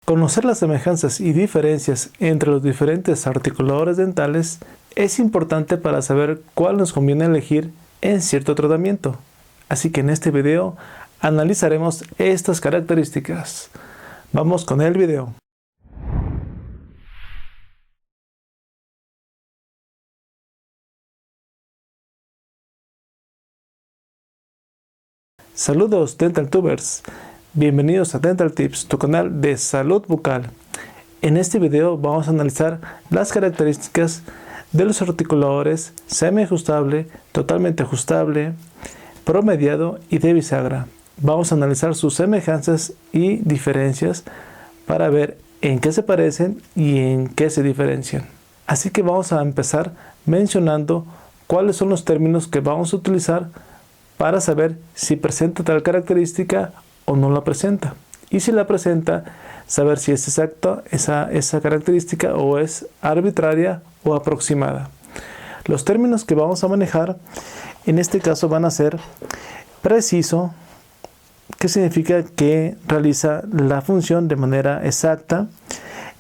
Conocer las semejanzas y diferencias entre los diferentes articuladores dentales es importante para saber cuál nos conviene elegir en cierto tratamiento. Así que en este video analizaremos estas características. Vamos con el video. Saludos Dental Tubers, bienvenidos a Dental Tips, tu canal de salud bucal. En este video vamos a analizar las características de los articuladores semiajustable, totalmente ajustable, promediado y de bisagra. Vamos a analizar sus semejanzas y diferencias para ver en qué se parecen y en qué se diferencian. Así que vamos a empezar mencionando cuáles son los términos que vamos a utilizar para saber si presenta tal característica o no la presenta. Y si la presenta, saber si es exacta esa característica o es arbitraria o aproximada. Los términos que vamos a manejar en este caso van a ser preciso, que significa que realiza la función de manera exacta.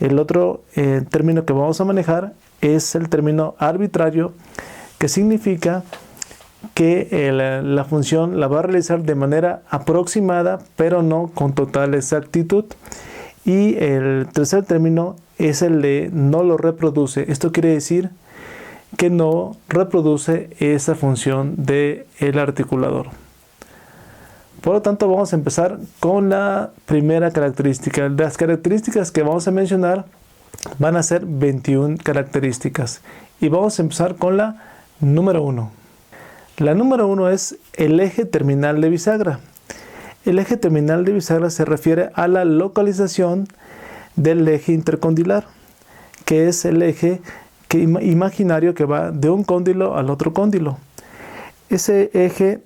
El otro término que vamos a manejar es el término arbitrario, que significa que la función la va a realizar de manera aproximada, pero no con total exactitud. Y el tercer término es el de no lo reproduce. Esto quiere decir que no reproduce esa función del articulador. Por lo tanto, vamos a empezar con la primera característica. Las características que vamos a mencionar van a ser 21 características. Y vamos a empezar con la número 1. La número 1 es el eje terminal de bisagra. El eje terminal de bisagra se refiere a la localización del eje intercondilar, que es el eje imaginario que va de un cóndilo al otro cóndilo. Ese eje,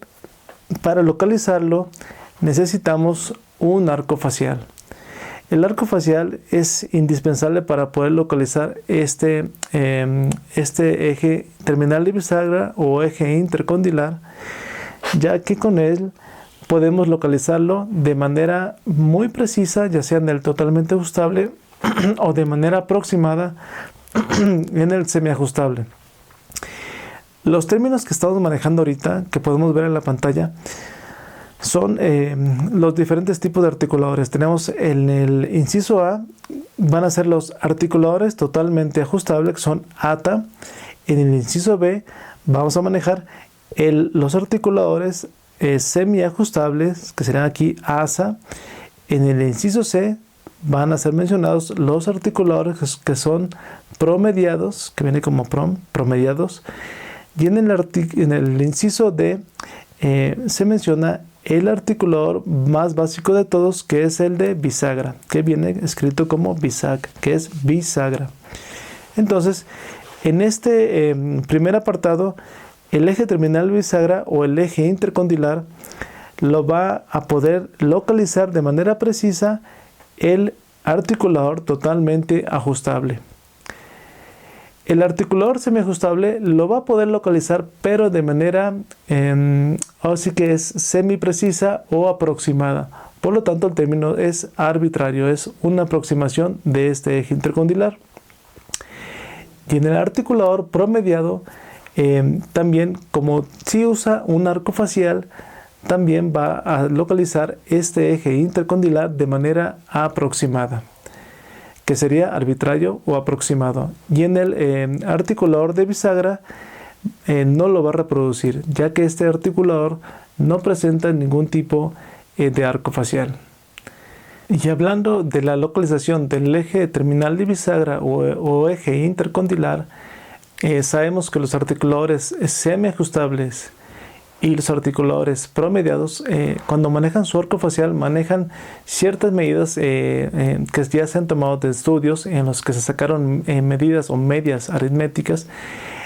para localizarlo, necesitamos un arco facial. El arco facial es indispensable para poder localizar este eje terminal de bisagra o eje intercondilar, ya que con él podemos localizarlo de manera muy precisa, ya sea en el totalmente ajustable o de manera aproximada en el semiajustable. Los términos que estamos manejando ahorita, que podemos ver en la pantalla, son los diferentes tipos de articuladores. Tenemos en el inciso A, van a ser los articuladores totalmente ajustables, que son ATA. En el inciso B vamos a manejar los articuladores semiajustables, que serán aquí ASA. En el inciso C van a ser mencionados los articuladores que son promediados, que viene como promediados. Y en el inciso D se menciona el articulador más básico de todos, que es el de bisagra, que viene escrito como BISAG, que es bisagra. Entonces, en este primer apartado, el eje terminal bisagra o el eje intercondilar lo va a poder localizar de manera precisa el articulador totalmente ajustable. El articulador semiajustable lo va a poder localizar, pero de manera, así que es semiprecisa o aproximada. Por lo tanto, el término es arbitrario, es una aproximación de este eje intercondilar. Y en el articulador promediado, también, como si usa un arco facial, también va a localizar este eje intercondilar de manera aproximada, que sería arbitrario o aproximado. Y en el articulador de bisagra no lo va a reproducir, ya que este articulador no presenta ningún tipo de arco facial. Y hablando de la localización del eje terminal de bisagra o eje intercondilar, sabemos que los articuladores semiajustables y los articuladores promediados, cuando manejan su arco facial, manejan ciertas medidas que ya se han tomado de estudios en los que se sacaron medidas o medias aritméticas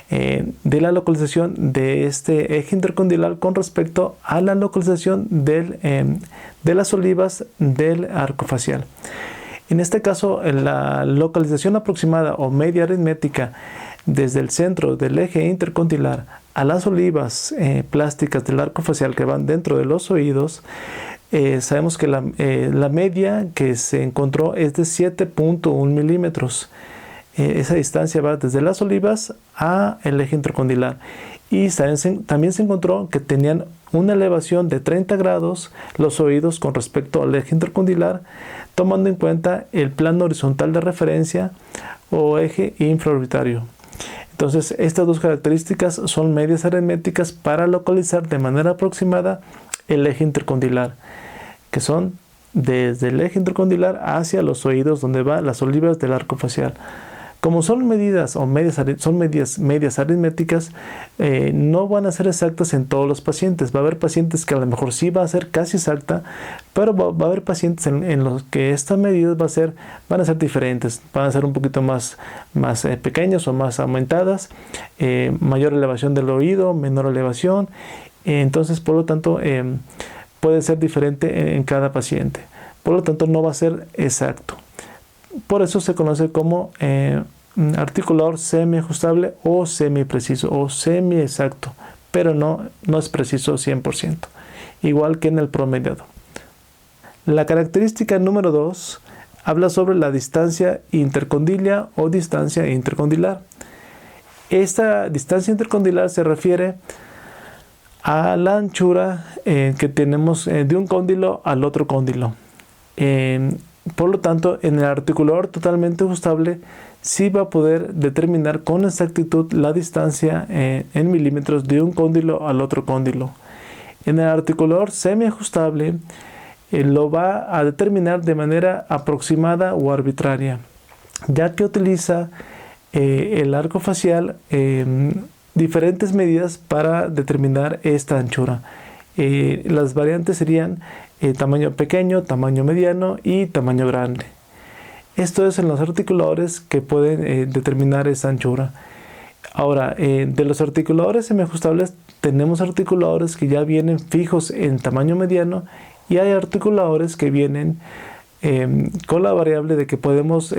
de la localización de este eje intercondilar con respecto a la localización de las olivas del arco facial. En este caso, la localización aproximada o media aritmética desde el centro del eje intercondilar a las olivas plásticas del arco facial que van dentro de los oídos sabemos que la media que se encontró es de 7.1 milímetros. Esa distancia va desde las olivas a el eje intercondilar. Y también se encontró que tenían una elevación de 30 grados los oídos con respecto al eje intercondilar, tomando en cuenta el plano horizontal de referencia o eje infraorbitario. Entonces, estas dos características son medias aritméticas para localizar de manera aproximada el eje intercondilar, que son desde el eje intercondilar hacia los oídos donde van las olivas del arco facial. Como son medidas o medias aritméticas, no van a ser exactas en todos los pacientes. Va a haber pacientes que a lo mejor sí va a ser casi exacta, pero va a haber pacientes en los que estas medidas van a ser diferentes. Van a ser un poquito más pequeñas o más aumentadas, mayor elevación del oído, menor elevación. Entonces, por lo tanto, puede ser diferente en cada paciente. Por lo tanto, no va a ser exacto. Por eso se conoce como articulador semiajustable o semipreciso o semiexacto, pero no es preciso 100%, igual que en el promediado. La característica número 2 habla sobre la distancia intercondilia o distancia intercondilar. Esta distancia intercondilar se refiere a la anchura que tenemos de un cóndilo al otro cóndilo. Por lo tanto, en el articulador totalmente ajustable sí va a poder determinar con exactitud la distancia en milímetros de un cóndilo al otro cóndilo. En el articulador semiajustable lo va a determinar de manera aproximada o arbitraria, ya que utiliza el arco facial diferentes medidas para determinar esta anchura. Las variantes serían tamaño pequeño, tamaño mediano y tamaño grande. Esto es en los articuladores que pueden determinar esa anchura. Ahora, de los articuladores semiajustables tenemos articuladores que ya vienen fijos en tamaño mediano y hay articuladores que vienen con la variable de que podemos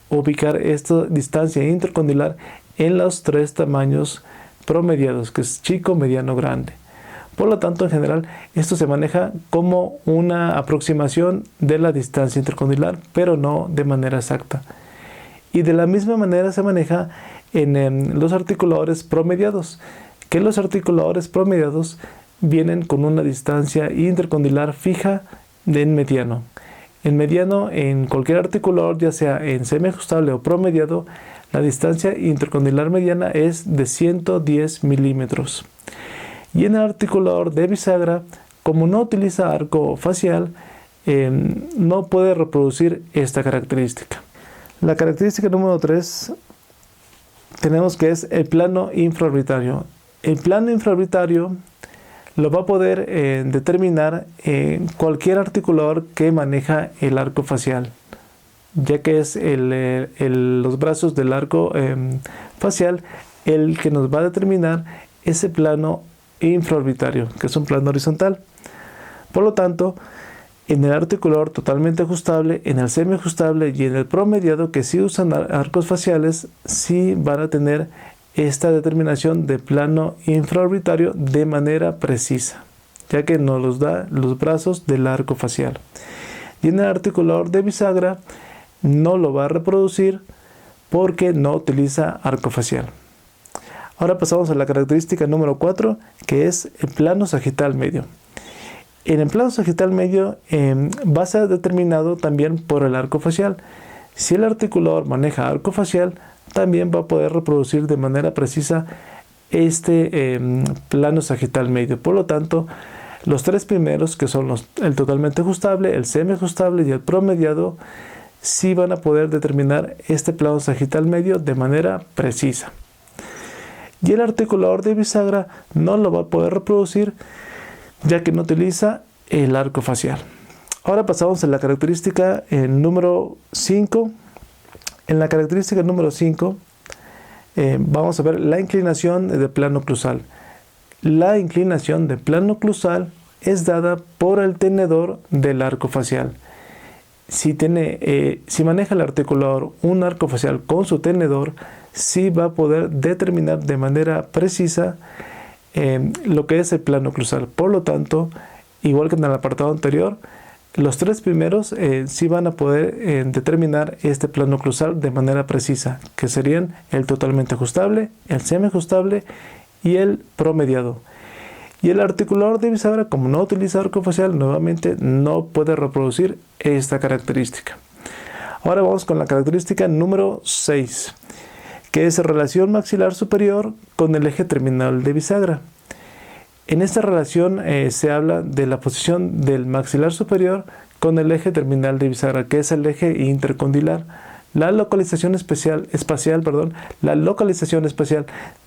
ubicar esta distancia intercondilar en los 3 tamaños promediados, que es chico, mediano, grande. Por lo tanto, en general, esto se maneja como una aproximación de la distancia intercondilar, pero no de manera exacta. Y de la misma manera se maneja en los articuladores promediados, que los articuladores promediados vienen con una distancia intercondilar fija en mediano. En mediano, en cualquier articulador, ya sea en semiajustable o promediado, la distancia intercondilar mediana es de 110 milímetros. Y en el articulador de bisagra, como no utiliza arco facial, no puede reproducir esta característica. La característica número 3 tenemos que es el plano infraorbitario. El plano infraorbitario lo va a poder determinar cualquier articulador que maneja el arco facial, ya que es los brazos del arco facial el que nos va a determinar ese plano infraorbitario, que es un plano horizontal. Por lo tanto, en el articulador totalmente ajustable, en el semiajustable y en el promediado, que sí usan arcos faciales, sí van a tener esta determinación de plano infraorbitario de manera precisa, ya que nos los da los brazos del arco facial. Y en el articulador de bisagra no lo va a reproducir porque no utiliza arco facial. Ahora pasamos a la característica número 4, que es el plano sagital medio. En el plano sagital medio va a ser determinado también por el arco facial. Si el articulador maneja arco facial, también va a poder reproducir de manera precisa este plano sagital medio. Por lo tanto, los 3 primeros, que son el totalmente ajustable, el semiajustable y el promediado, sí van a poder determinar este plano sagital medio de manera precisa. Y el articulador de bisagra no lo va a poder reproducir, ya que no utiliza el arco facial. Ahora pasamos a la característica número 5. En la característica número 5 vamos a ver la inclinación de plano oclusal. La inclinación de plano oclusal es dada por el tenedor del arco facial. Si maneja el articulador un arco facial con su tenedor, sí va a poder determinar de manera precisa lo que es el plano oclusal. Por lo tanto, igual que en el apartado anterior, los tres primeros sí van a poder determinar este plano oclusal de manera precisa, que serían el totalmente ajustable, el semiajustable y el promediado. Y el articulador de bisagra, como no utiliza arco facial, nuevamente no puede reproducir esta característica. Ahora vamos con la característica número 6, que es relación maxilar superior con el eje terminal de bisagra. En esta relación se habla de la posición del maxilar superior con el eje terminal de bisagra, que es el eje intercondilar. La localización espacial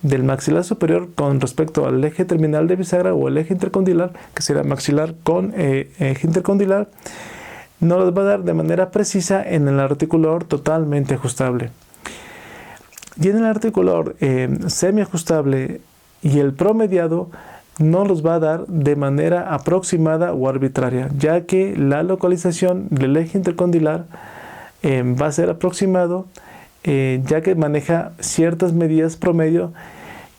del maxilar superior con respecto al eje terminal de bisagra o el eje intercondilar, que será maxilar con eje intercondilar, nos los va a dar de manera precisa en el articulador totalmente ajustable. Y en el articulador semiajustable y el promediado no los va a dar de manera aproximada o arbitraria, ya que la localización del eje intercondilar va a ser aproximado, ya que maneja ciertas medidas promedio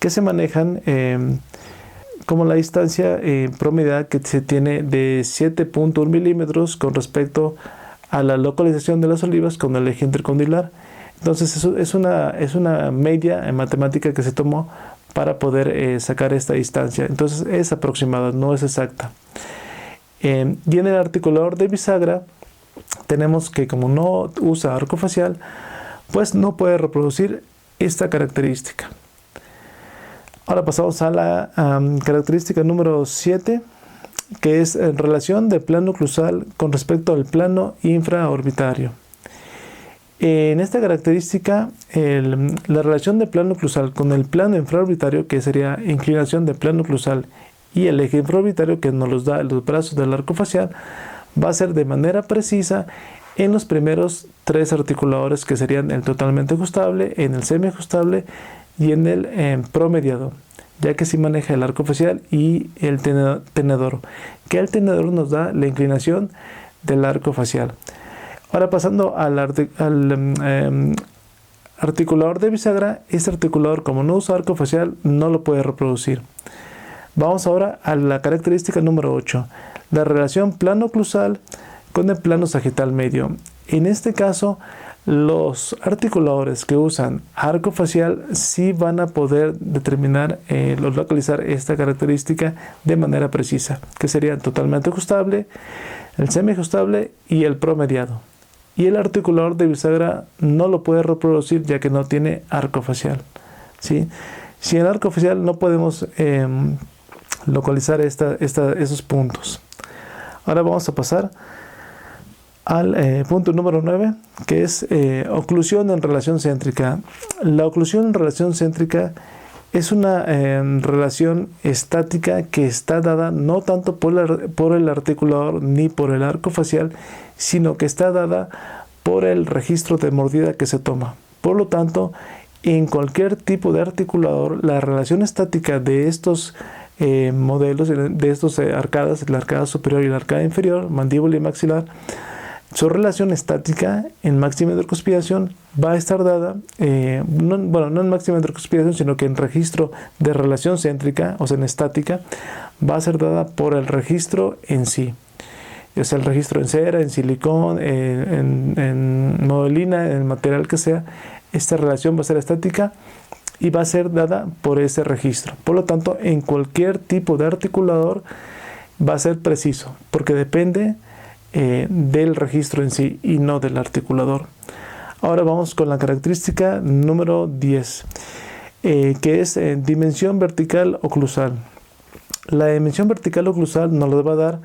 que se manejan como la distancia promediada que se tiene de 7.1 milímetros con respecto a la localización de las olivas con el eje intercondilar. Entonces es una media matemática que se tomó para poder sacar esta distancia. Entonces es aproximada, no es exacta. Y en el articulador de bisagra tenemos que, como no usa arco facial, pues no puede reproducir esta característica. Ahora pasamos a la característica número 7, que es en relación del plano oclusal con respecto al plano infraorbitario. En esta característica, la relación del plano oclusal con el plano infraorbitario, que sería inclinación del plano oclusal, y el eje infraorbitario, que nos los da los brazos del arco facial, va a ser de manera precisa en los primeros tres articuladores, que serían el totalmente ajustable, en el semiajustable y en el promediado, ya que sí maneja el arco facial y el tenedor, que el tenedor nos da la inclinación del arco facial. Ahora pasando al articulador de bisagra, este articulador, como no usa arco facial, no lo puede reproducir. Vamos ahora a la característica número 8, la relación plano oclusal con el plano sagital medio. En este caso, los articuladores que usan arco facial sí van a poder determinar o localizar esta característica de manera precisa, que serían totalmente ajustable, el semiajustable y el promediado. Y el articulador de bisagra no lo puede reproducir, ya que no tiene arco facial, ¿sí? Sin arco facial no podemos localizar esos puntos. Ahora vamos a pasar al punto número 9, que es oclusión en relación céntrica. La oclusión en relación céntrica es una relación estática que está dada no tanto por el articulador ni por el arco facial, sino que está dada por el registro de mordida que se toma. Por lo tanto, en cualquier tipo de articulador, la relación estática de estos modelos, de estos arcadas, la arcada superior y la arcada inferior, mandíbula y maxilar, su relación estática en máxima hidrocuspidación va a estar dada, no en máxima hidrocuspidación, sino que en registro de relación céntrica, o sea, en estática, va a ser dada por el registro en sí. O sea, el registro en cera, en silicón, en modelina, en el material que sea, esta relación va a ser estática y va a ser dada por ese registro. Por lo tanto, en cualquier tipo de articulador va a ser preciso, porque depende del registro en sí y no del articulador. Ahora vamos con la característica número 10, que es dimensión vertical oclusal. La dimensión vertical oclusal nos lo va a dar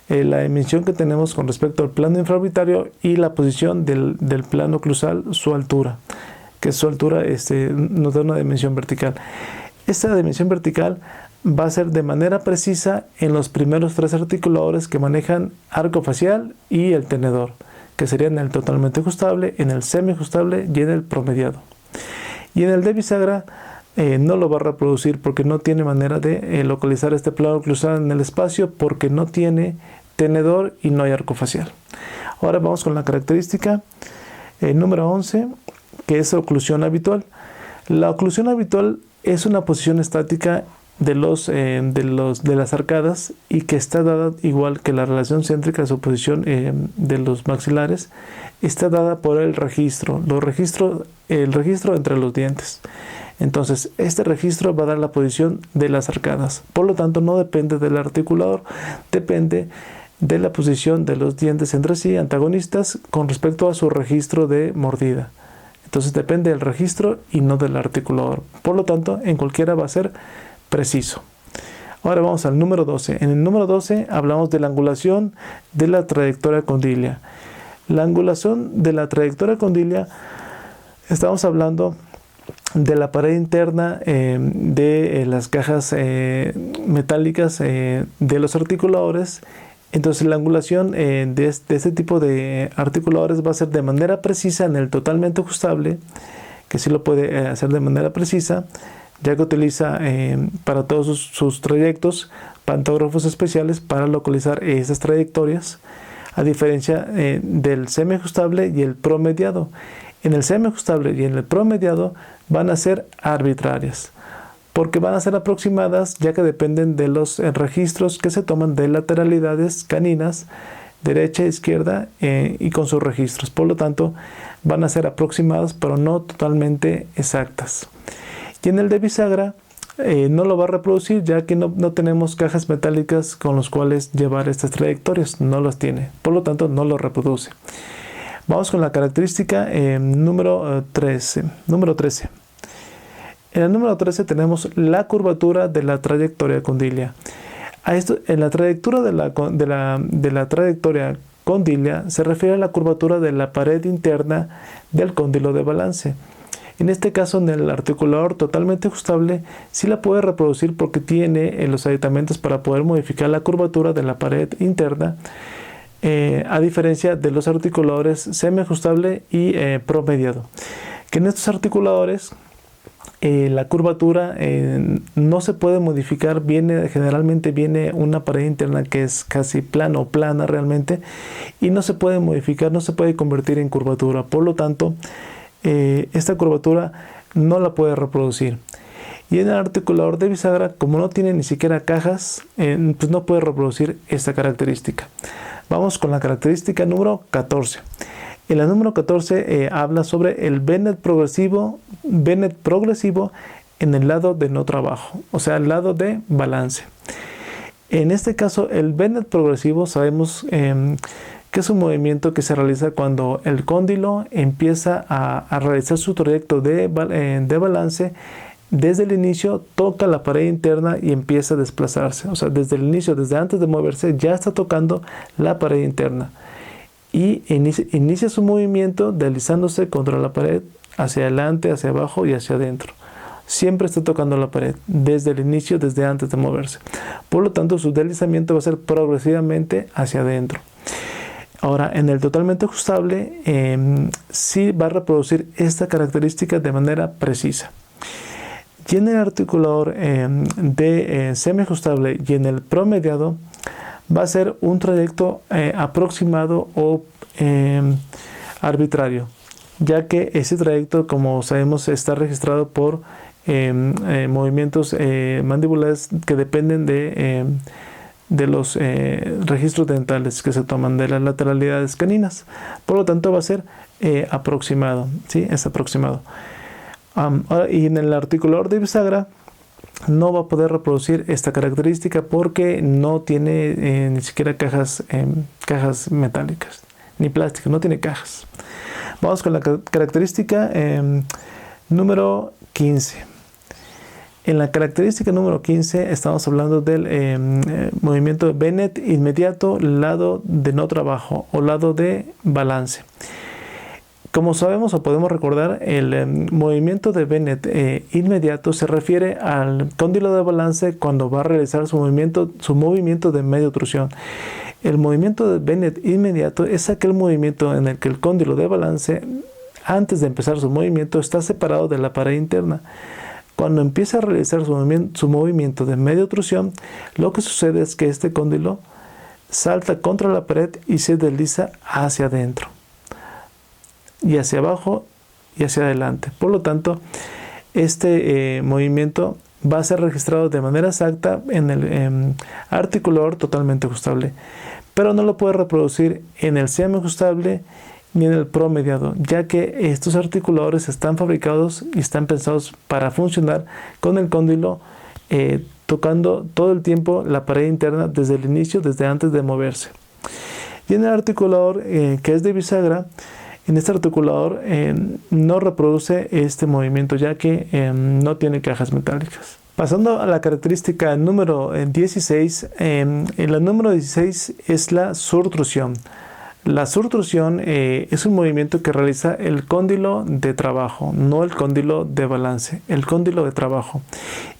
la dimensión que tenemos con respecto al plano infraorbitario y la posición del plano oclusal, su altura, que su altura nos da una dimensión vertical. Esta dimensión vertical va a ser de manera precisa en los primeros tres articuladores que manejan arco facial y el tenedor, que serían el totalmente ajustable, en el semiajustable y en el promediado. Y en el de bisagra no lo va a reproducir porque no tiene manera de localizar este plano oclusal en el espacio, porque no tiene tenedor y no hay arco facial. Ahora vamos con la característica número 11, que es oclusión habitual. La oclusión habitual es una posición estática de las arcadas y que está dada igual que la relación céntrica de su posición de los maxilares, está dada por el registro entre los dientes. Entonces, este registro va a dar la posición de las arcadas. Por lo tanto, no depende del articulador, depende de la posición de los dientes entre sí, antagonistas, con respecto a su registro de mordida. Entonces, depende del registro y no del articulador. Por lo tanto, en cualquiera va a ser preciso. Ahora vamos al número 12. En el número 12 hablamos de la angulación de la trayectoria condilia. La angulación de la trayectoria condilia, estamos hablando de la pared interna de las cajas metálicas de los articuladores. Entonces la angulación de este tipo de articuladores va a ser de manera precisa en el totalmente ajustable, que sí lo puede hacer de manera precisa, ya que utiliza para todos sus trayectos pantógrafos especiales para localizar esas trayectorias, a diferencia del semiajustable y el promediado. En el semiajustable y en el promediado van a ser arbitrarias, porque van a ser aproximadas, ya que dependen de los registros que se toman de lateralidades caninas, derecha e izquierda, y con sus registros. Por lo tanto, van a ser aproximadas, pero no totalmente exactas. Y en el de bisagra no lo va a reproducir, ya que no tenemos cajas metálicas con las cuales llevar estas trayectorias, no las tiene. Por lo tanto, no lo reproduce. Vamos con la característica número 13. En el número 13 tenemos la curvatura de la trayectoria condilia. En la trayectoria de la trayectoria condilia se refiere a la curvatura de la pared interna del cóndilo de balance. En este caso, en el articulador totalmente ajustable sí la puede reproducir porque tiene los aditamentos para poder modificar la curvatura de la pared interna, a diferencia de los articuladores semiajustable y promediado, que en estos articuladores la curvatura no se puede modificar, generalmente viene una pared interna que es casi plana o plana realmente, y no se puede modificar, no se puede convertir en curvatura. Por lo tanto, esta curvatura no la puede reproducir. Y en el articulador de bisagra, como no tiene ni siquiera cajas, pues no puede reproducir esta característica. Vamos con la característica número 14. En la número 14 habla sobre el Bennett progresivo en el lado de no trabajo, o sea, el lado de balance. En este caso, el Bennett progresivo sabemos que es un movimiento que se realiza cuando el cóndilo empieza a realizar su trayecto de balance. Desde el inicio toca la pared interna y empieza a desplazarse. O sea, desde el inicio, desde antes de moverse, ya está tocando la pared interna. Y inicia su movimiento deslizándose contra la pared, hacia adelante, hacia abajo y hacia adentro. Siempre está tocando la pared, desde el inicio, desde antes de moverse. Por lo tanto, su deslizamiento va a ser progresivamente hacia adentro. Ahora, en el totalmente ajustable, sí va a reproducir esta característica de manera precisa. Y en el articulador de semiajustable y en el promediado va a ser un trayecto aproximado o arbitrario, ya que ese trayecto, como sabemos, está registrado por movimientos mandibulares que dependen de los registros dentales que se toman de las lateralidades caninas. Por lo tanto, va a ser aproximado, ¿sí? Es aproximado. Y en el articulador de bisagra no va a poder reproducir esta característica porque no tiene ni siquiera cajas metálicas, ni plásticas, no tiene cajas. Vamos con la característica número 15. En la característica número 15 estamos hablando del movimiento de Bennett inmediato, lado de no trabajo o lado de balance. Como sabemos o podemos recordar, el movimiento de Bennett inmediato se refiere al cóndilo de balance cuando va a realizar su movimiento de media obtrusión. El movimiento de Bennett inmediato es aquel movimiento en el que el cóndilo de balance, antes de empezar su movimiento, está separado de la pared interna. Cuando empieza a realizar su movimiento de media obtrusión, lo que sucede es que este cóndilo salta contra la pared y se desliza hacia adentro, y hacia abajo y hacia adelante. Por lo tanto, este movimiento va a ser registrado de manera exacta en el articulador totalmente ajustable, pero no lo puede reproducir en el semiajustable ni en el promediado, ya que estos articuladores están fabricados y están pensados para funcionar con el cóndilo tocando todo el tiempo la pared interna desde el inicio, desde antes de moverse. Y en el articulador que es de bisagra, en este articulador no reproduce este movimiento, ya que no tiene cajas metálicas. Pasando a la característica número 16, la número 16 es la surtrusión. La surtrusión es un movimiento que realiza el cóndilo de trabajo, no el cóndilo de balance, el cóndilo de trabajo.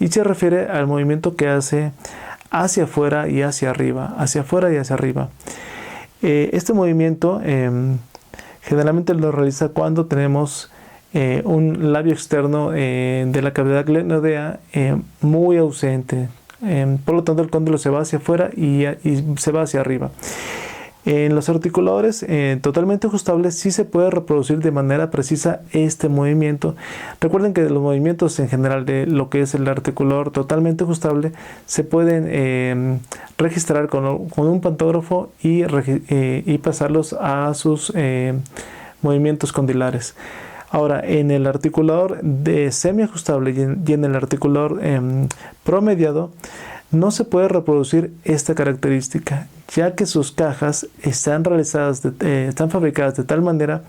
Y se refiere al movimiento que hace hacia afuera y hacia arriba, hacia afuera y hacia arriba. Este movimiento generalmente lo realiza cuando tenemos un labio externo de la cavidad glenoidea muy ausente. Por lo tanto, el cóndilo se va hacia afuera y se va hacia arriba. En los articuladores totalmente ajustables sí se puede reproducir de manera precisa este movimiento. Recuerden que los movimientos en general de lo que es el articulador totalmente ajustable se pueden registrar con un pantógrafo y pasarlos a sus movimientos condilares. Ahora, en el articulador de semiajustable y en el articulador promediado no se puede reproducir esta característica, ya que sus cajas están fabricadas de tal manera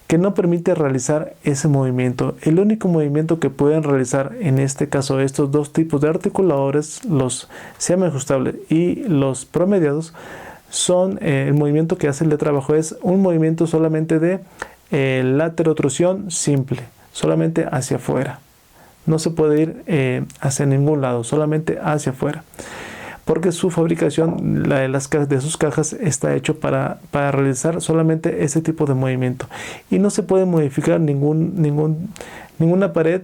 que no permite realizar ese movimiento. El único movimiento que pueden realizar en este caso estos dos tipos de articuladores, los semiajustables y los promediados, son el movimiento que hace el de trabajo es un movimiento solamente de laterotrusión simple, solamente hacia afuera. No se puede ir hacia ningún lado, solamente hacia afuera, porque su fabricación, la de sus cajas, está hecho para realizar solamente ese tipo de movimiento y no se puede modificar ninguna pared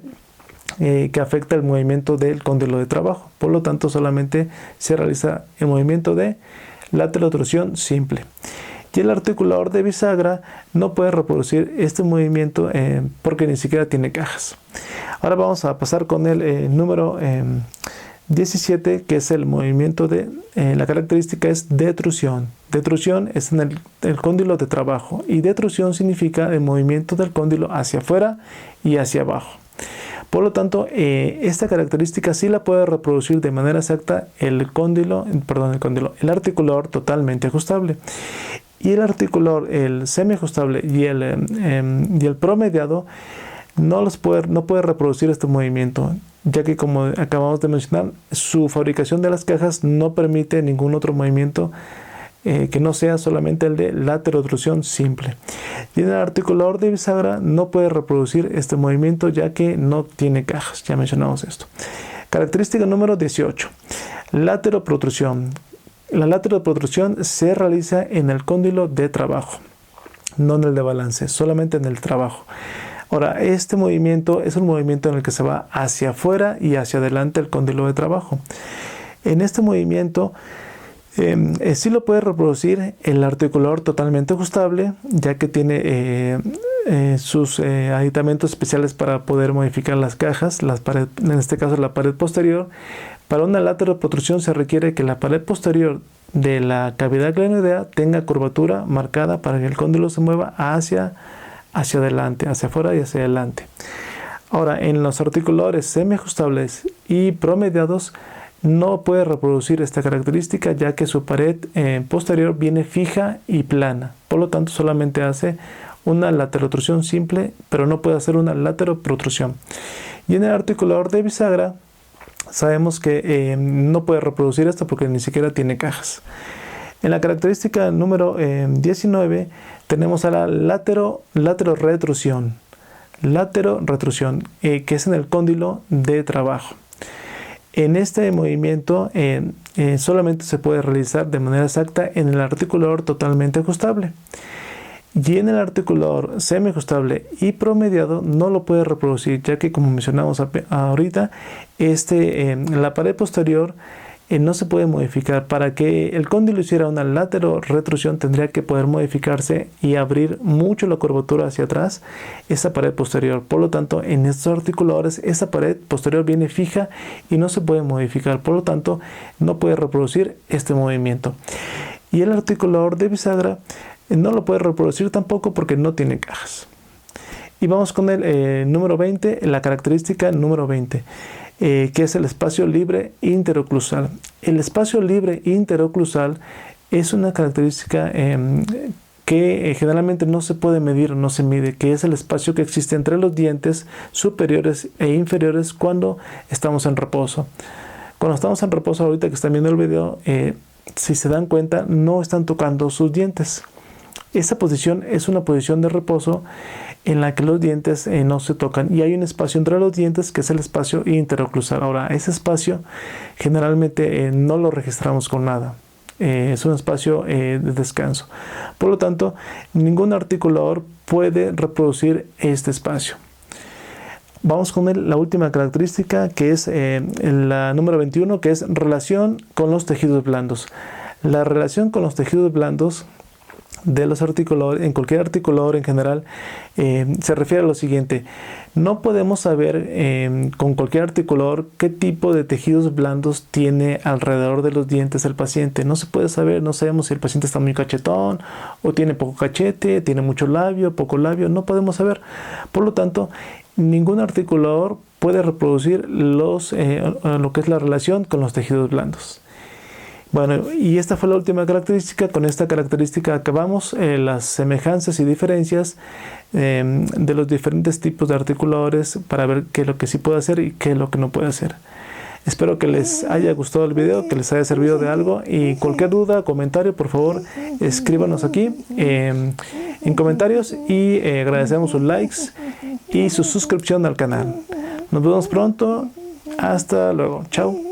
que afecta el movimiento del cóndilo de trabajo. Por lo tanto, solamente se realiza el movimiento de laterotrusión simple. Y el articulador de bisagra no puede reproducir este movimiento porque ni siquiera tiene cajas. Ahora vamos a pasar con el número 17, que es el movimiento de la característica es detrusión. Detrusión es en el cóndilo de trabajo y detrusión significa el movimiento del cóndilo hacia afuera y hacia abajo. Por lo tanto, esta característica sí la puede reproducir de manera exacta el articulador totalmente ajustable. Y el articulador, el semiajustable y el promediado no puede reproducir este movimiento, ya que, como acabamos de mencionar, su fabricación de las cajas no permite ningún otro movimiento que no sea solamente el de laterotrusión simple. Y en el articulador de bisagra no puede reproducir este movimiento, ya que no tiene cajas. Ya mencionamos esto. Característica número 18. Lateroprotrusión. La lateroprotrusión se realiza en el cóndilo de trabajo, no en el de balance, solamente en el trabajo. Ahora, este movimiento es un movimiento en el que se va hacia afuera y hacia adelante el cóndilo de trabajo. En este movimiento sí lo puede reproducir el articulador totalmente ajustable, ya que tiene sus aditamentos especiales para poder modificar las cajas, en este caso la pared posterior. Para una lateroprotrusión se requiere que la pared posterior de la cavidad glenoidea tenga curvatura marcada para que el cóndilo se mueva hacia adelante, hacia afuera y hacia adelante. Ahora, en los articuladores semiajustables y promediados no puede reproducir esta característica, ya que su pared posterior viene fija y plana. Por lo tanto, solamente hace una laterotrusión simple, pero no puede hacer una lateroprotrusión. Y en el articulador de bisagra sabemos que no puede reproducir esto porque ni siquiera tiene cajas. En la característica número 19 tenemos a la lateroretrusión, que es en el cóndilo de trabajo. En este movimiento solamente se puede realizar de manera exacta en el articulador totalmente ajustable. Y en el articulador semiajustable y promediado no lo puede reproducir, ya que, como mencionamos ahorita, la pared posterior no se puede modificar. Para que el cóndilo hiciera una lateral-retrusión tendría que poder modificarse y abrir mucho la curvatura hacia atrás, esa pared posterior. Por lo tanto, en estos articuladores esa pared posterior viene fija y no se puede modificar. Por lo tanto, no puede reproducir este movimiento. Y el articulador de bisagra no lo puede reproducir tampoco porque no tiene cajas. Y vamos con el número 20, la característica número 20. Que es el espacio libre interoclusal. El espacio libre interoclusal es una característica que generalmente no se puede medir, no se mide, que es el espacio que existe entre los dientes superiores e inferiores cuando estamos en reposo. Cuando estamos en reposo, ahorita que están viendo el video, si se dan cuenta, no están tocando sus dientes. Esa posición es una posición de reposo en la que los dientes no se tocan y hay un espacio entre los dientes que es el espacio interoclusal. Ahora, ese espacio generalmente no lo registramos con nada. Es un espacio de descanso. Por lo tanto, ningún articulador puede reproducir este espacio. Vamos con la última característica, que es la número 21, que es relación con los tejidos blandos. La relación con los tejidos blandos de los articuladores, en cualquier articulador en general, se refiere a lo siguiente: no podemos saber con cualquier articulador qué tipo de tejidos blandos tiene alrededor de los dientes el paciente. No se puede saber, no sabemos si el paciente está muy cachetón o tiene poco cachete, tiene mucho labio, poco labio, no podemos saber. Por lo tanto, ningún articulador puede reproducir lo que es la relación con los tejidos blandos. Bueno, y esta fue la última característica. Con esta característica acabamos las semejanzas y diferencias de los diferentes tipos de articuladores para ver qué es lo que sí puede hacer y qué es lo que no puede hacer. Espero que les haya gustado el video, que les haya servido de algo, y cualquier duda, comentario, por favor, escríbanos aquí en comentarios, y agradecemos sus likes y su suscripción al canal. Nos vemos pronto. Hasta luego. Chao.